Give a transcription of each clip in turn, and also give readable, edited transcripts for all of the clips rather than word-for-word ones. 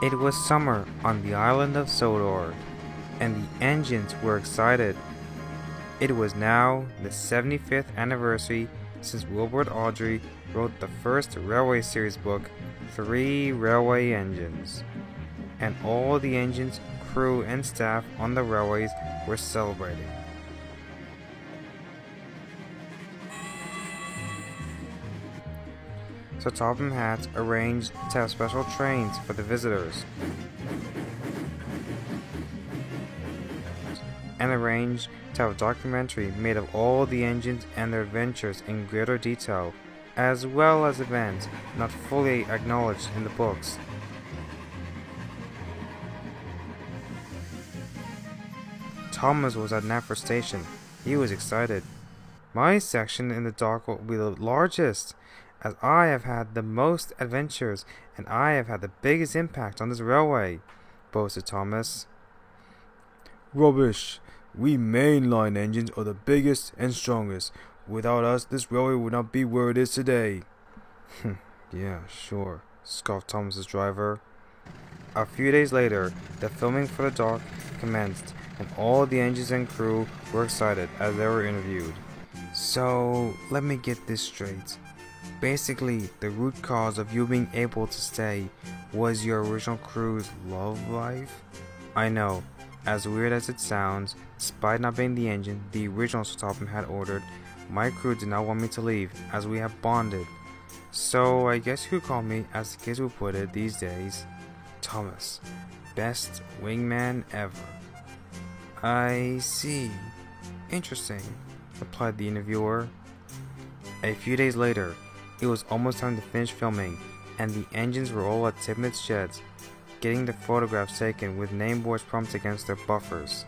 It was summer on the island of Sodor, and the engines were excited. It was now the 75th anniversary since Wilbur Awdry wrote the first Railway Series book, 3 Railway Engines, and all the engines, crew, and staff on the railways were celebrating. So Topham Hatt arranged to have special trains for the visitors, and arranged to have a documentary made of all the engines and their adventures in greater detail, as well as events not fully acknowledged in the books. Thomas was at Knapford Station. He was excited. My section in the dock will be the largest, as I have had the most adventures and I have had the biggest impact on this railway, boasted Thomas. Rubbish! We mainline engines are the biggest and strongest. Without us, this railway would not be where it is today. Yeah, sure, scoffed Thomas's driver. A few days later, the filming for the dock commenced, and all the engines and crew were excited as they were interviewed. So, let me get this straight. Basically, the root cause of you being able to stay was your original crew's love life? I know, as weird as it sounds, despite not being the engine the original Sir Topham had ordered, my crew did not want me to leave, as we have bonded. So I guess you could call me, as the kids would put it these days, Thomas. Best wingman ever. I see. Interesting, replied the interviewer. A few days later, it was almost time to finish filming, and the engines were all at Tibnit's sheds, getting the photographs taken with name boards pumped against their buffers.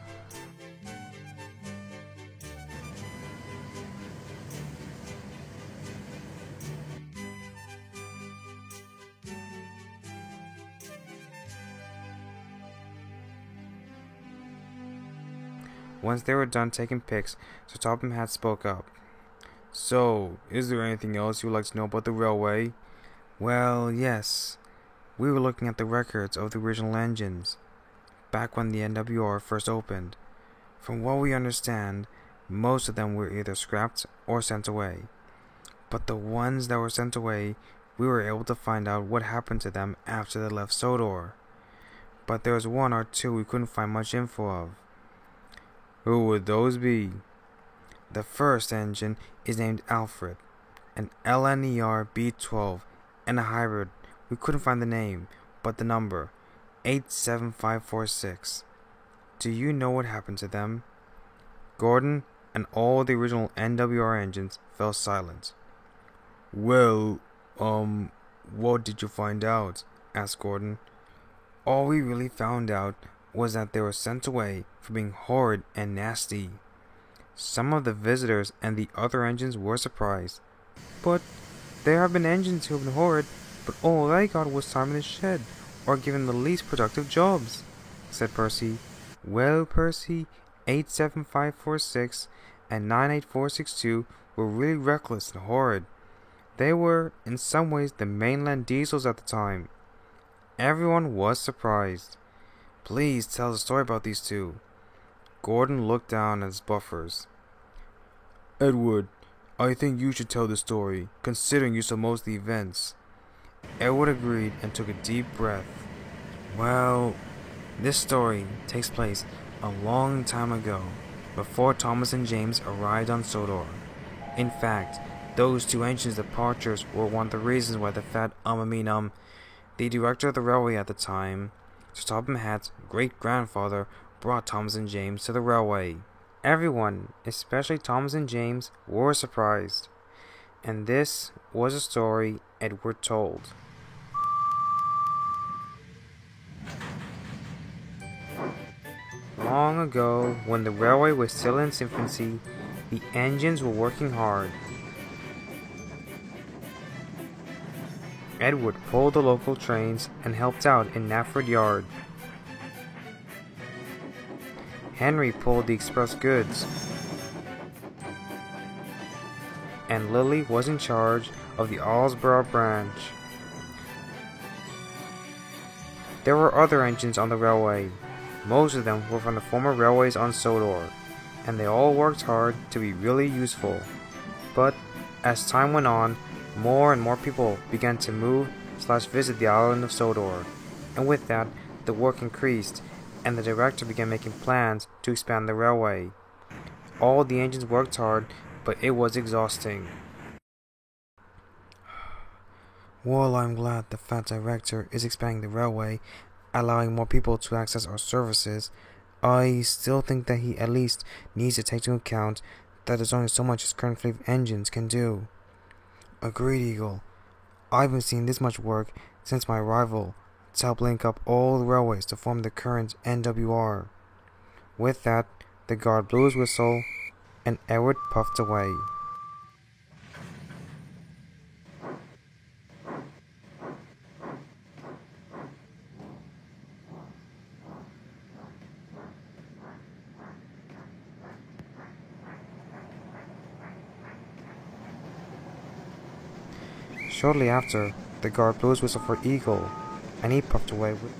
Once they were done taking pics, Sir Topham Hatt spoke up. So, is there anything else you would like to know about the railway? Well, yes. We were looking at the records of the original engines, back when the NWR first opened. From what we understand, most of them were either scrapped or sent away. But the ones that were sent away, we were able to find out what happened to them after they left Sodor. But there was 1 or 2 we couldn't find much info of. Who would those be? The first engine is named Alfred, an LNER B12, and a hybrid. We couldn't find the name, but the number, 87546. Do you know what happened to them? Gordon and all the original NWR engines fell silent. Well, what did you find out? Asked Gordon. All we really found out was that they were sent away for being horrid and nasty. Some of the visitors and the other engines were surprised. But there have been engines who have been horrid, but all they got was time in the shed, or given the least productive jobs, said Percy. Well, Percy, 87546 and 98462 were really reckless and horrid. They were, in some ways, the mainland diesels at the time. Everyone was surprised. Please tell the story about these two. Gordon looked down at his buffers. Edward, I think you should tell the story, considering you saw most of the events. Edward agreed and took a deep breath. Well, this story takes place a long time ago, before Thomas and James arrived on Sodor. In fact, those 2 engines' departures were one of the reasons why the fat the director of the railway at the time, Sir Topham Hatt's great-grandfather, brought Thomas and James to the railway. Everyone, especially Thomas and James, were surprised. And this was a story Edward told. Long ago, when the railway was still in its infancy, the engines were working hard. Edward pulled the local trains and helped out in Knapford Yard. Henry pulled the express goods, and Lily was in charge of the Allsborough branch. There were other engines on the railway. Most of them were from the former railways on Sodor, and they all worked hard to be really useful. But as time went on, more and more people began to move/visit the island of Sodor, and with that, the work increased, and the director began making plans to expand the railway. All the engines worked hard, but it was exhausting. While I'm glad the fat director is expanding the railway, allowing more people to access our services, I still think that he at least needs to take into account that there's only so much his current fleet of engines can do. Agreed, Eagle. I've been seeing this much work since my arrival to help link up all the railways to form the current NWR. With that, the guard blew his whistle, and Edward puffed away. Shortly after, the guard blew his whistle for Eagle, and he puffed away with.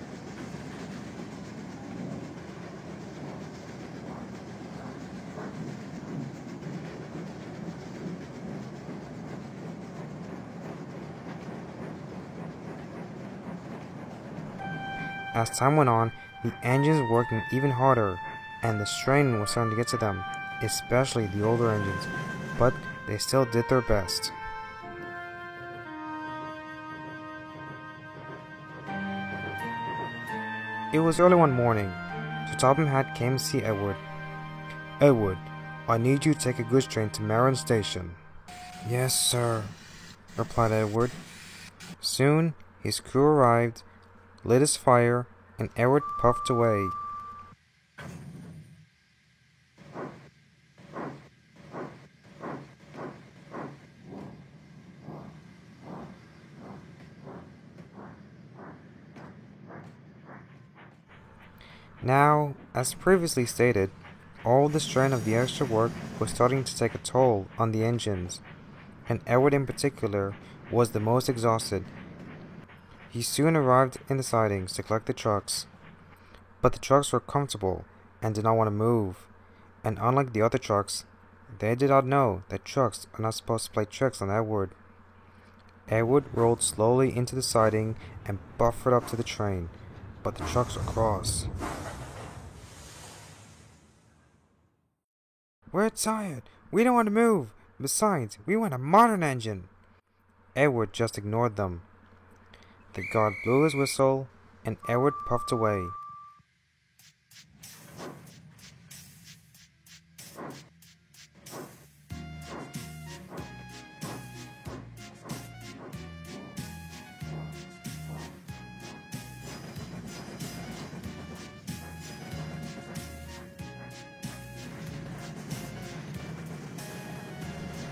As time went on, the engines were working even harder, and the strain was starting to get to them, especially the older engines, but they still did their best. It was early one morning, so Topham Hatt came to see Edward. Edward, I need you to take a goods train to Marin Station. Yes, sir, replied Edward. Soon his crew arrived, lit his fire, and Edward puffed away. Now, as previously stated, all the strain of the extra work was starting to take a toll on the engines, and Edward in particular was the most exhausted. He soon arrived in the sidings to collect the trucks, but the trucks were comfortable and did not want to move, and unlike the other trucks, they did not know that trucks are not supposed to play tricks on Edward. Edward rolled slowly into the siding and buffered up to the train, but the trucks were cross. We're tired. We don't want to move. Besides, we want a modern engine. Edward just ignored them. The guard blew his whistle, and Edward puffed away.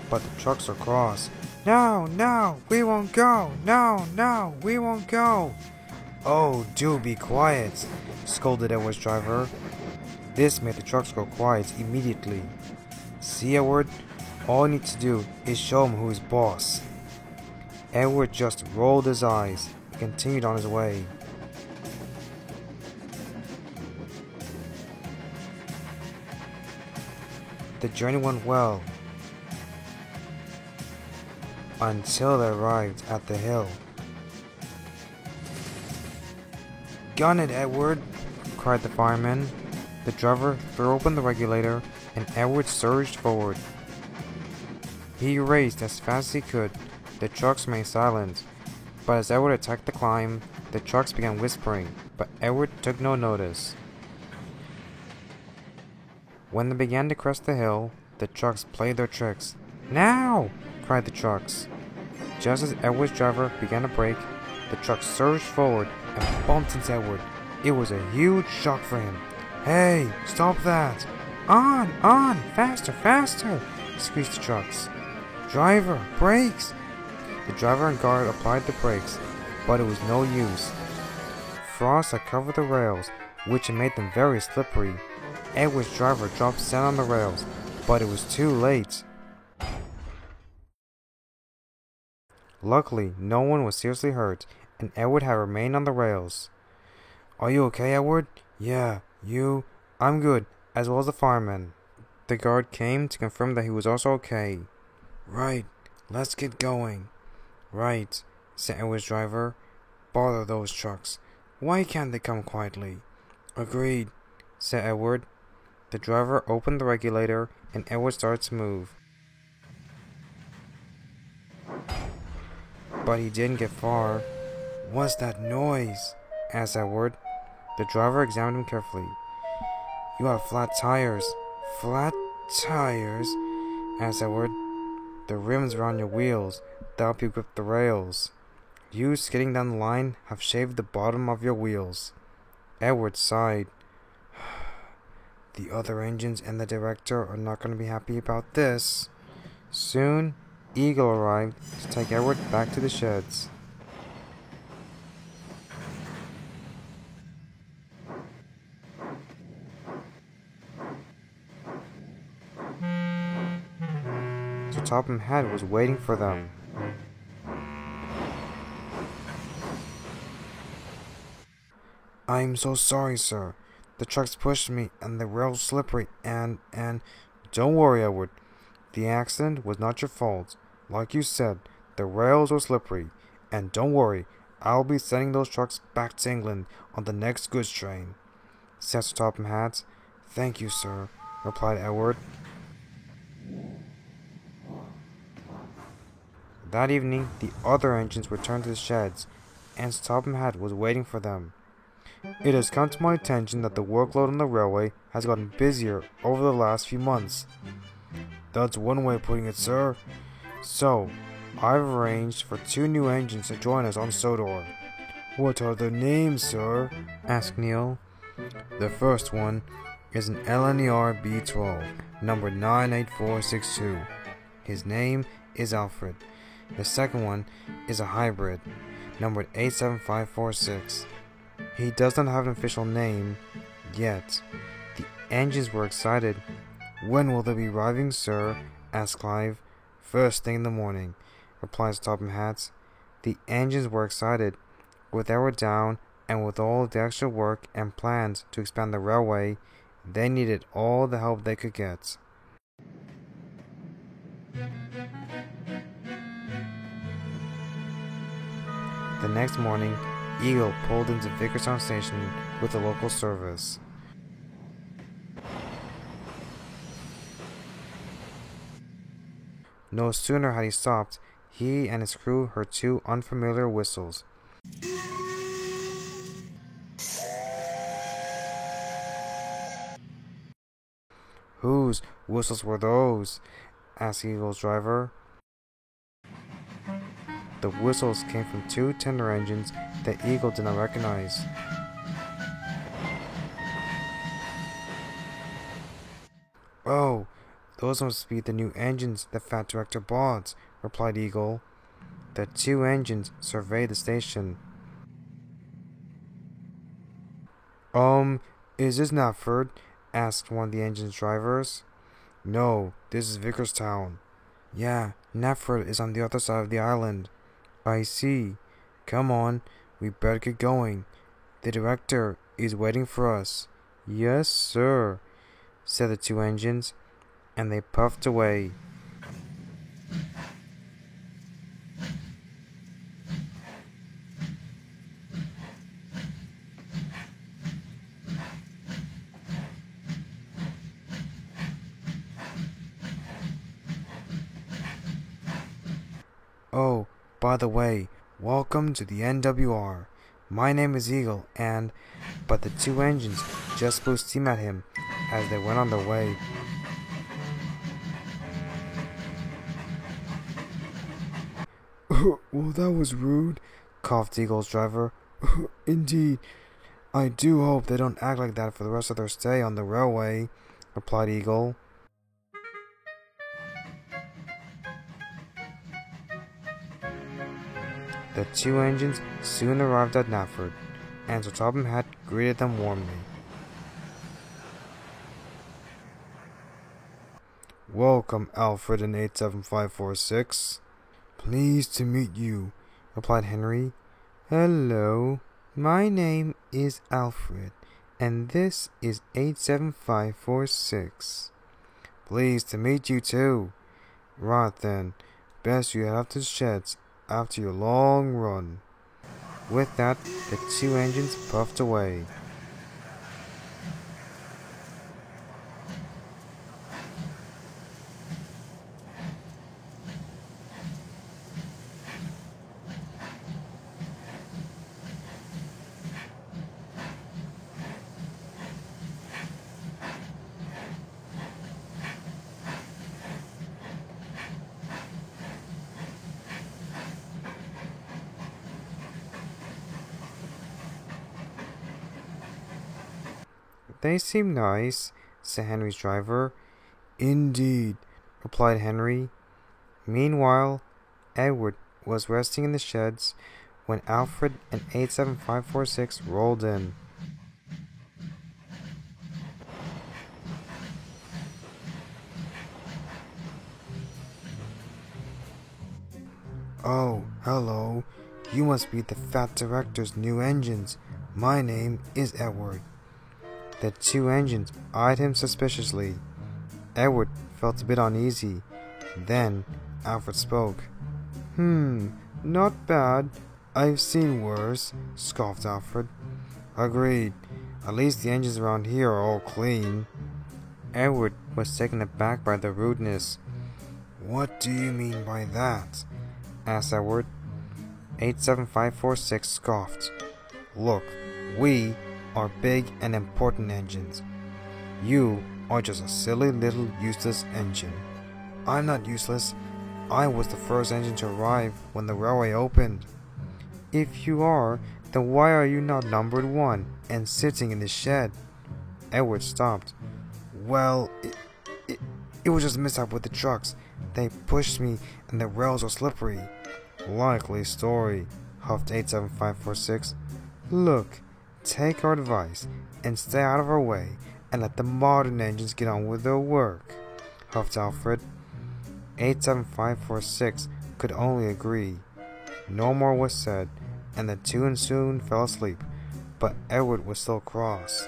But the trucks are cross. No, no, we won't go. No, no, we won't go. Oh, do be quiet, scolded Edward's driver. This made the trucks go quiet immediately. See, Edward, all you need to do is show him who's boss. Edward just rolled his eyes and continued on his way. The journey went well, until they arrived at the hill. Gun it, Edward, cried the fireman. The driver threw open the regulator, and Edward surged forward. He raced as fast as he could. The trucks remained silent, but as Edward attacked the climb, the trucks began whispering, but Edward took no notice. When they began to crest the hill, the trucks played their tricks. Now! Cried the trucks. Just as Edward's driver began to brake, the truck surged forward and bumped into Edward. It was a huge shock for him. Hey, stop that! On, faster, faster! Squeaked the trucks. Driver, brakes! The driver and guard applied the brakes, but it was no use. Frost had covered the rails, which had made them very slippery. Edward's driver dropped sand on the rails, but it was too late. Luckily, no one was seriously hurt, and Edward had remained on the rails. Are you okay, Edward? Yeah, you? I'm good, as well as the fireman. The guard came to confirm that he was also okay. Right, let's get going. Right, said Edward's driver. Bother those trucks. Why can't they come quietly? Agreed, said Edward. The driver opened the regulator and Edward started to move. But he didn't get far. What's that noise? Asked Edward. The driver examined him carefully. You have flat tires. Flat tires? Asked Edward. The rims are on your wheels. They'll help you grip the rails. You skidding down the line have shaved the bottom of your wheels. Edward sighed. The other engines and the director are not going to be happy about this. Soon, Eagle arrived to take Edward back to the sheds. So Topham Hatt was waiting for them. I'm so sorry, sir. The trucks pushed me and the rail's slippery and... Don't worry, Edward. The accident was not your fault. Like you said, the rails were slippery. And don't worry, I'll be sending those trucks back to England on the next goods train, said Sir Topham Hatt. Thank you, sir, replied Edward. That evening, the other engines returned to the sheds, and Sir Topham Hatt was waiting for them. It has come to my attention that the workload on the railway has gotten busier over the last few months. That's one way of putting it, sir. So, I've arranged for 2 new engines to join us on Sodor. What are their names, sir? Asked Neil. The first one is an LNER B12, number 98462. His name is Alfred. The second one is a hybrid, numbered 87546. He does not have an official name yet. The engines were excited. When will they be arriving, sir? Asked Clive. First thing in the morning, replied Topham Hatt. The engines were excited. With Edward down, and with all the extra work and plans to expand the railway, they needed all the help they could get. The next morning, Eagle pulled into Vickerstown Station with the local service. No sooner had he stopped, he and his crew heard 2 unfamiliar whistles. Whose whistles were those? Asked Eagle's driver. The whistles came from 2 tender engines that Eagle did not recognize. Oh, those must be the new engines the Fat Director bought, replied Eagle. The 2 engines surveyed the station. Is this Knapford? Asked one of the engine's drivers. No, this is Vickerstown. Yeah, Knapford is on the other side of the island. I see. Come on, we better get going. The director is waiting for us. Yes, sir, said the 2 engines, and they puffed away. Oh, by the way, welcome to the NWR. My name is Eagle, and... But the 2 engines just blew steam at him as they went on their way. Well, that was rude, coughed Eagle's driver. Indeed. I do hope they don't act like that for the rest of their stay on the railway, replied Eagle. The 2 engines soon arrived at Knapford, and Sir Topham Hatt greeted them warmly. Welcome, Alfred and 87546. Pleased to meet you, replied Henry. Hello, My name is Alfred, and this is 87546. Pleased to meet you too. Right then, best you head up to the sheds after your long run. With that, the two engines puffed away. They seem nice, said Henry's driver. Indeed, Replied Henry. Meanwhile, Edward was resting in the sheds when Alfred and 87546 rolled in. Oh, hello. You must be the Fat Director's new engines. My name is Edward. The two engines eyed him suspiciously. Edward felt a bit uneasy. Then Alfred spoke. Not bad. I've seen worse, scoffed Alfred. Agreed. At least the engines around here are all clean. Edward was taken aback by the rudeness. What do you mean by that? Asked Edward. 87546 scoffed. Look, we are big and important engines. You are just a silly little useless engine. I'm not useless. I was the first engine to arrive when the railway opened. If you are, then why are you not numbered 1 and sitting in the shed? Edward stopped. Well, it was just a mishap with the trucks. They pushed me and the rails were slippery. Likely story, huffed 87546. Look, take our advice and stay out of our way and let the modern engines get on with their work, huffed Alfred. 87546 could only agree. No more was said, and the two soon fell asleep, but Edward was still cross.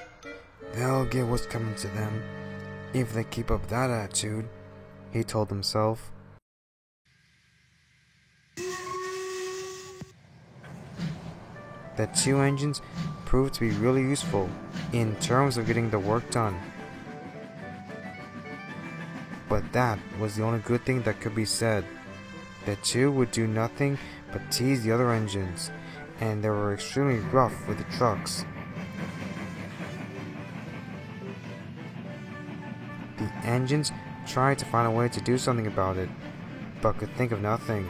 They'll get what's coming to them, if they keep up that attitude, he told himself. The two engines proved to be really useful in terms of getting the work done. But that was the only good thing that could be said. The two would do nothing but tease the other engines, and they were extremely rough with the trucks. The engines tried to find a way to do something about it, but could think of nothing.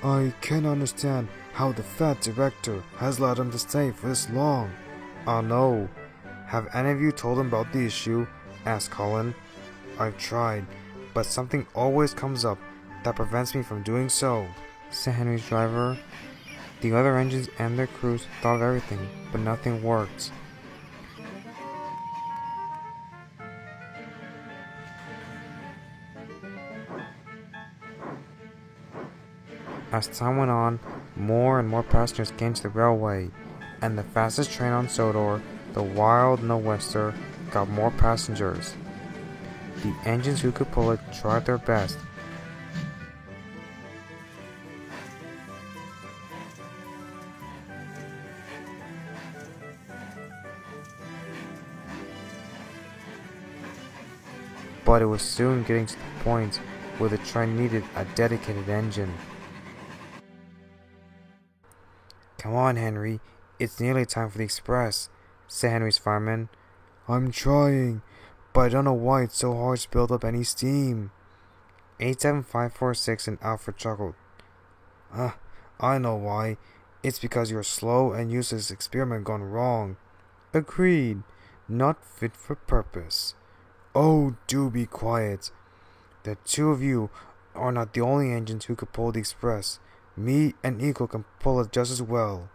I can't understand how the Fat Director has allowed him to stay for this long. Oh no. Have any of you told him about the issue? Asked Colin. I've tried, but something always comes up that prevents me from doing so, said Henry's driver. The other engines and their crews thought of everything, but nothing worked. As time went on, more and more passengers came to the railway, and the fastest train on Sodor, the Wild No-Wester, got more passengers. The engines who could pull it tried their best. But it was soon getting to the point where the train needed a dedicated engine. Come on, Henry. It's nearly time for the express, said Henry's fireman. I'm trying, but I don't know why it's so hard to build up any steam. 87546 and Alfred chuckled. I know why. It's because your slow and useless experiment gone wrong. Agreed. Not fit for purpose. Oh, do be quiet. The two of you are not the only engines who could pull the express. Me and Eagle can pull it just as well.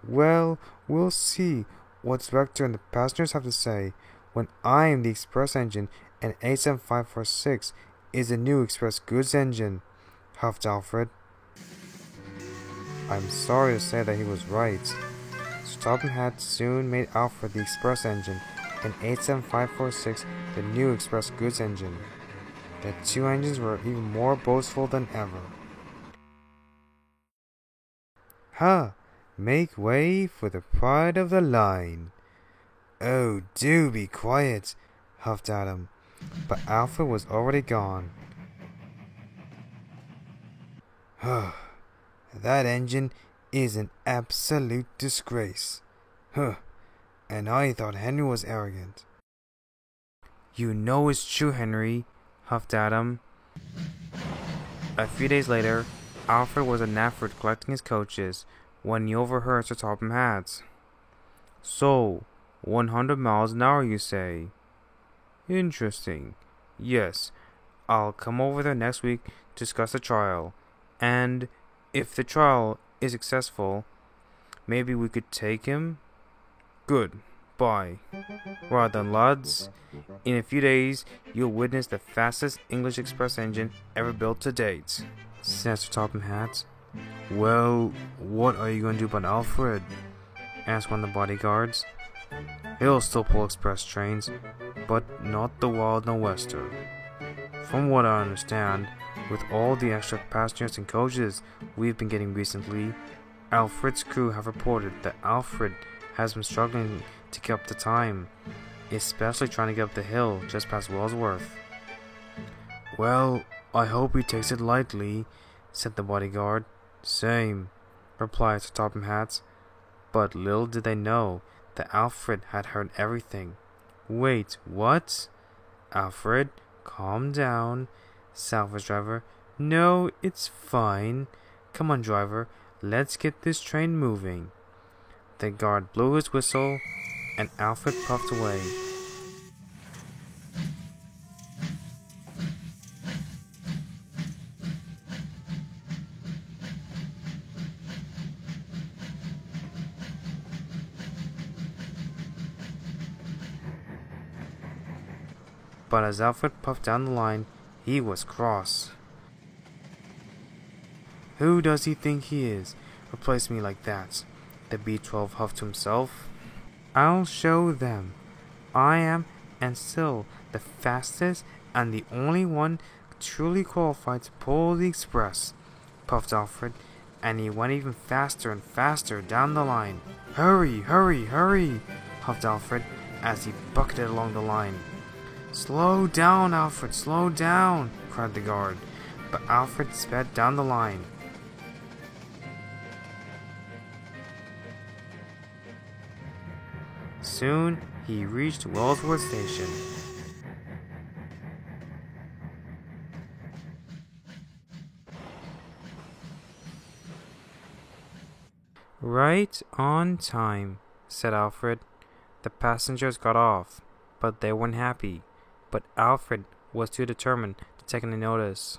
Well, we'll see what the director and the passengers have to say when I am the express engine and 87546 is the new express goods engine, huffed Alfred. I'm sorry to say that he was right. Sir Topham Hatt soon made Alfred the express engine, and 87546 the new express goods engine. The two engines were even more boastful than ever. Ha! Make way for the pride of the line. Oh, do be quiet, huffed Adam, but Alfred was already gone. That engine is an absolute disgrace. And I thought Henry was arrogant. You know it's true, Henry, huffed Adam. A few days later, Alfred was at Knapford collecting his coaches when he overheard Sir Topham Hatt. So, 100 miles an hour, you say? Interesting. Yes, I'll come over there next week to discuss the trial, and if the trial is successful, maybe we could take him? Good. Bye. Well done, lads. In a few days, you'll witness the fastest English express engine ever built to date, said Sir Topham Hatt. Well, what are you going to do about Alfred? Asked one of the bodyguards. He'll still pull express trains, but not the Wild No Wester. From what I understand, with all the extra passengers and coaches we've been getting recently, Alfred's crew have reported that Alfred has been struggling to keep up the time, especially trying to get up the hill just past Wellsworth. Well, I hope he takes it lightly, said the bodyguard. Same, replied Sir Topham Hatt. But little did they know that Alfred had heard everything. Wait, what? Alfred, calm down, salvage driver. No, it's fine. Come on, driver, let's get this train moving. The guard blew his whistle, and Alfred puffed away. But as Alfred puffed down the line, he was cross. Who does he think he is? Replace me like that, the B-12 huffed to himself. I'll show them. I am, and still, the fastest and the only one truly qualified to pull the express, puffed Alfred, and he went even faster and faster down the line. Hurry, hurry, hurry, huffed Alfred as he bucketed along the line. Slow down, Alfred, slow down, cried the guard, but Alfred sped down the line. Soon he reached Wellsworth Station. Right on time, said Alfred. The passengers got off, but they weren't happy. But Alfred was too determined to take any notice.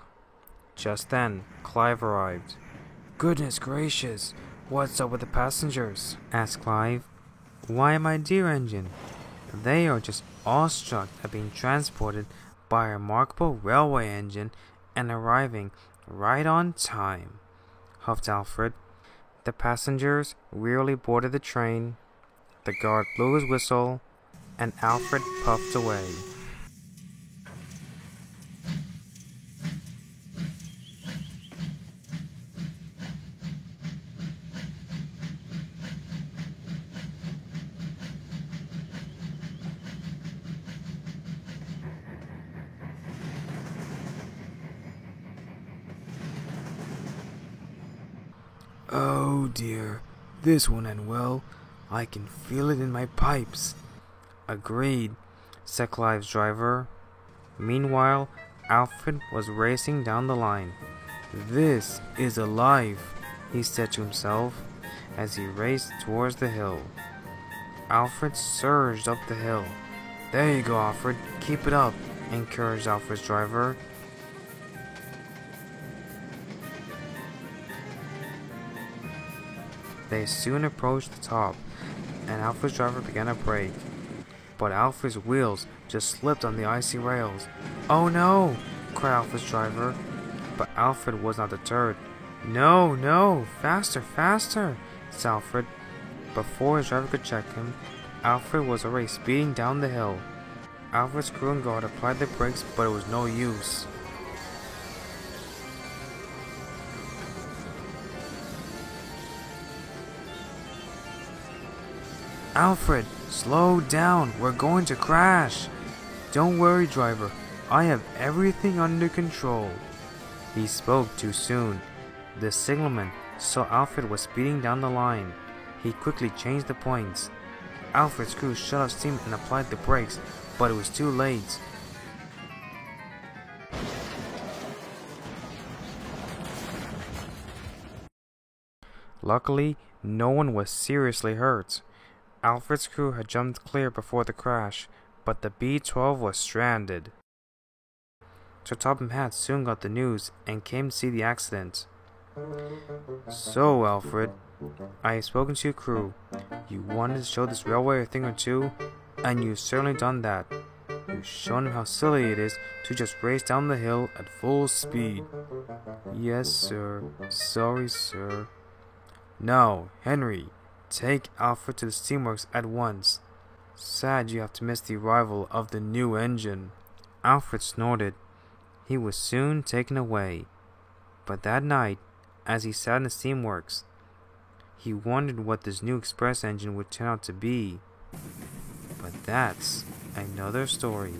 Just then, Clive arrived. Goodness gracious, what's up with the passengers? Asked Clive. Why, my dear engine, they are just awestruck at being transported by a remarkable railway engine and arriving right on time, huffed Alfred. The passengers wearily boarded the train, the guard blew his whistle, and Alfred puffed away. Oh dear, this won't end well. I can feel it in my pipes. Agreed, said Clive's driver. Meanwhile, Alfred was racing down the line. This is alive, he said to himself as he raced towards the hill. Alfred surged up the hill. There you go, Alfred, keep it up, encouraged Alfred's driver. They soon approached the top, and Alfred's driver began to brake. but Alfred's wheels just slipped on the icy rails. "Oh no!" cried Alfred's driver. But Alfred was not deterred. "No, no! Faster, faster!" said Alfred. Before his driver could check him, Alfred was already speeding down the hill. Alfred's crew and guard applied the brakes, but it was no use. "Alfred, slow down, we're going to crash." "Don't worry, driver, I have everything under control." He spoke too soon. The signalman saw Alfred was speeding down the line. He quickly changed the points. Alfred's crew shut off steam and applied the brakes, but it was too late. Luckily, no one was seriously hurt. Alfred's crew had jumped clear before the crash, but the B-12 was stranded. So Topham Hatt soon got the news and came to see the accident. "So, Alfred, I have spoken to your crew. You wanted to show this railway a thing or two, and you've certainly done that. You've shown him how silly it is to just race down the hill at full speed." "Yes, sir. Sorry, sir." "Now, Henry, take Alfred to the steamworks at once. Sad you have to miss the arrival of the new engine." Alfred snorted. He was soon taken away. But that night, as he sat in the steamworks, he wondered what this new express engine would turn out to be. But that's another story.